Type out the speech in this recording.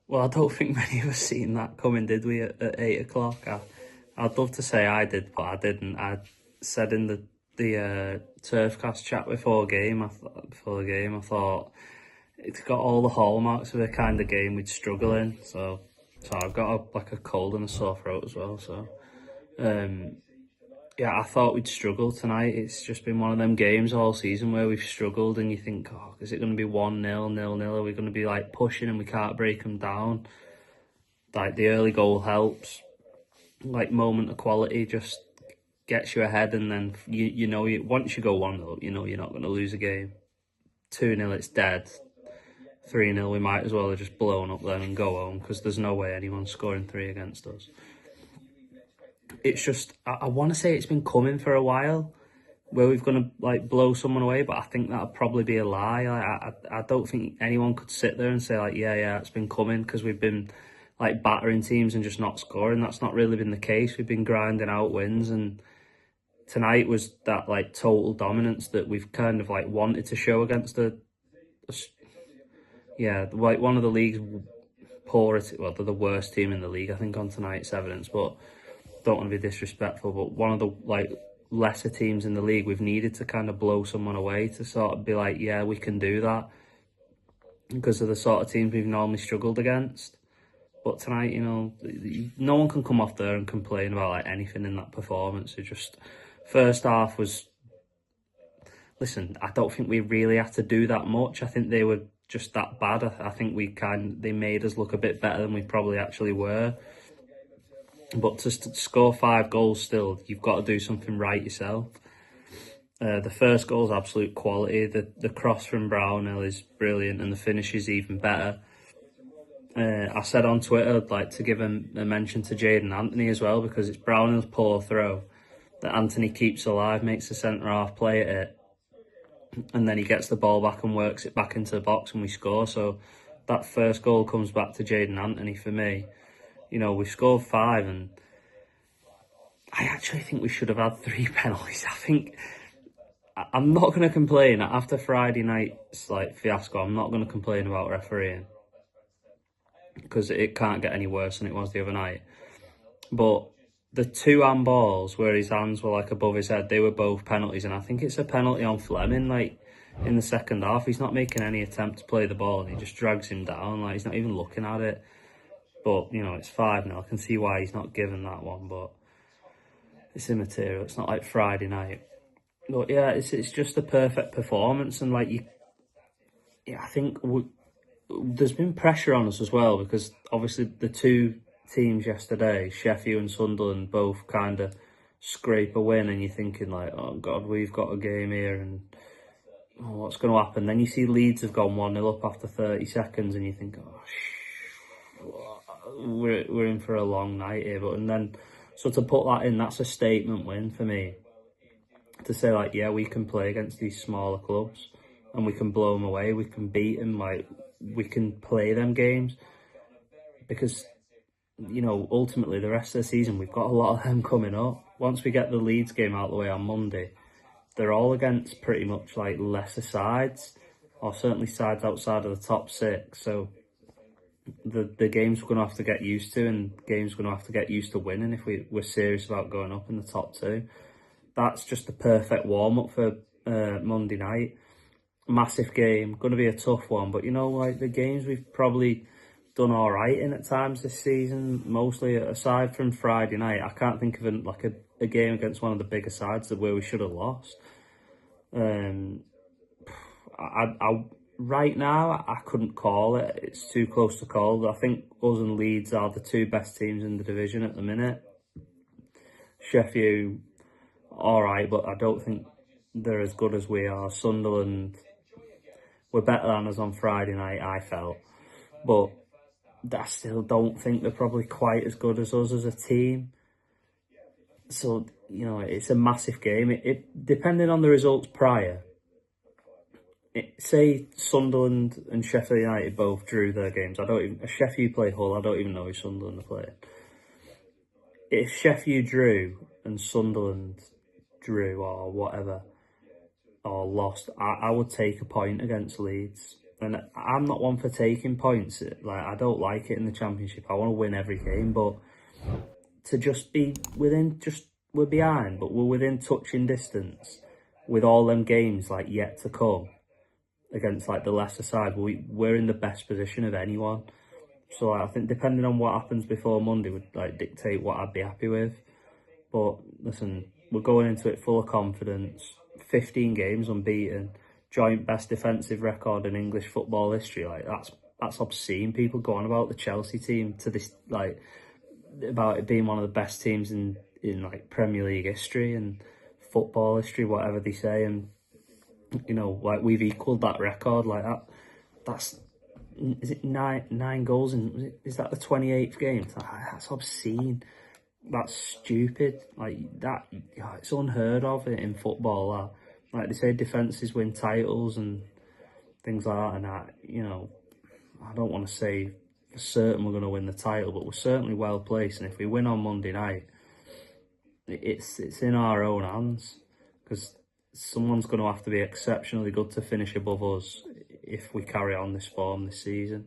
Well, I don't think many of us seen that coming, did we, at 8 o'clock? I'd love to say I did, but I didn't. I said in the Turfcast chat before the game, I thought it's got all the hallmarks of a kind of game we'd struggle in. So I've got like a cold and a sore throat as well. So um, yeah, I thought we'd struggle tonight. It's just been one of them games all season where we've struggled, and you think, oh, is it going to be 1-0, 0-0? Are we going to be like pushing and we can't break them down? Like the early goal helps. Like moment of quality just gets you ahead, and then once you go 1-0, you know you're not going to lose a game. 2-0, it's dead. 3-0, we might as well have just blown up then and go home, because there's no way anyone's scoring 3 against us. It's just, I want to say it's been coming for a while, where we're going to like blow someone away, but I think that'd probably be a lie. I don't think anyone could sit there and say like, yeah, it's been coming, because we've been like battering teams and just not scoring. That's not really been the case. We've been grinding out wins, and tonight was that like total dominance that we've kind of like wanted to show against like one of the league's poorest, well, they're the worst team in the league, I think, on tonight's evidence, but don't want to be disrespectful, but one of the like lesser teams in the league. We've needed to kind of blow someone away to sort of be like, yeah, we can do that, because of the sort of teams we've normally struggled against. But tonight, no one can come off there and complain about like anything in that performance. It just, first half was, listen, I don't think we really had to do that much. I think they were just that bad. I think they made us look a bit better than we probably actually were. But to score 5 goals still, you've got to do something right yourself. The first goal is absolute quality. The cross from Brownhill is brilliant, and the finish is even better. I said on Twitter I'd like to give a mention to Jayden Anthony as well, because it's Brownhill's poor throw that Anthony keeps alive, makes the centre-half play at it, and then he gets the ball back and works it back into the box and we score. So that first goal comes back to Jayden Anthony for me. We scored 5, and I actually think we should have had 3 penalties. I'm not going to complain. After Friday night's like fiasco, I'm not going to complain about refereeing, because it can't get any worse than it was the other night. But the 2 handballs where his hands were like above his head, they were both penalties, and I think it's a penalty on Fleming. Like in the second half, he's not making any attempt to play the ball, and he just drags him down. Like he's not even looking at it. But it's 5 now. I can see why he's not given that one, but it's immaterial. It's not like Friday night. But yeah, it's just a perfect performance, and like I think there's been pressure on us as well, because obviously the 2 teams yesterday, Sheffield and Sunderland, both kind of scrape a win, and you're thinking like, oh God, we've got a game here, and what's going to happen? Then you see Leeds have gone 1-0 up after 30 seconds, and you think, oh, we're in for a long night here. And then, so to put that in, that's a statement win for me. To say like, yeah, we can play against these smaller clubs, and we can blow them away, we can beat them, like we can play them games, because ultimately the rest of the season we've got a lot of them coming up. Once we get the Leeds game out of the way on Monday, they're all against pretty much like lesser sides, or certainly sides outside of the top 6. So the games we're going to have to get used to, and games we're going to have to get used to winning if we're serious about going up in the top 2. That's just the perfect warm-up for Monday night. Massive game, going to be a tough one, but like the games we've probably done all right in at times this season, mostly aside from Friday night, I can't think of a game against one of the bigger sides where we should have lost. Right now, I couldn't call it. It's too close to call. I think us and Leeds are the 2 best teams in the division at the minute. Sheffield, all right, but I don't think they're as good as we are. Sunderland were better than us on Friday night, I felt. But I still don't think they're probably quite as good as us as a team. So, it's a massive game. It depending on the results prior, say Sunderland and Sheffield United both drew their games. Sheffield play Hull, I don't even know who Sunderland are playing. If Sheffield drew and Sunderland drew or whatever, or lost, I would take a point against Leeds. And I'm not one for taking points. Like, I don't like it in the Championship. I want to win every game, but to just be within, we're behind, but we're within touching distance with all them games like yet to come against like the lesser side. We're in the best position of anyone. So I think depending on what happens before Monday would like dictate what I'd be happy with. But listen, we're going into it full of confidence. 15 games unbeaten, joint best defensive record in English football history. Like that's obscene. People go on about the Chelsea team to this, like, about it being one of the best teams in like Premier League history and football history, whatever they say, and you know, like we've equalled that record. Like that's is it nine goals in, is that the 28th game? That's obscene. That's stupid. Like that, it's unheard of in football. Like they say, defenses win titles and things like that. And you know, I don't want to say for certain we're going to win the title, but we're certainly well placed. And if we win on Monday night, it's in our own hands, because someone's going to have to be exceptionally good to finish above us if we carry on this form this season.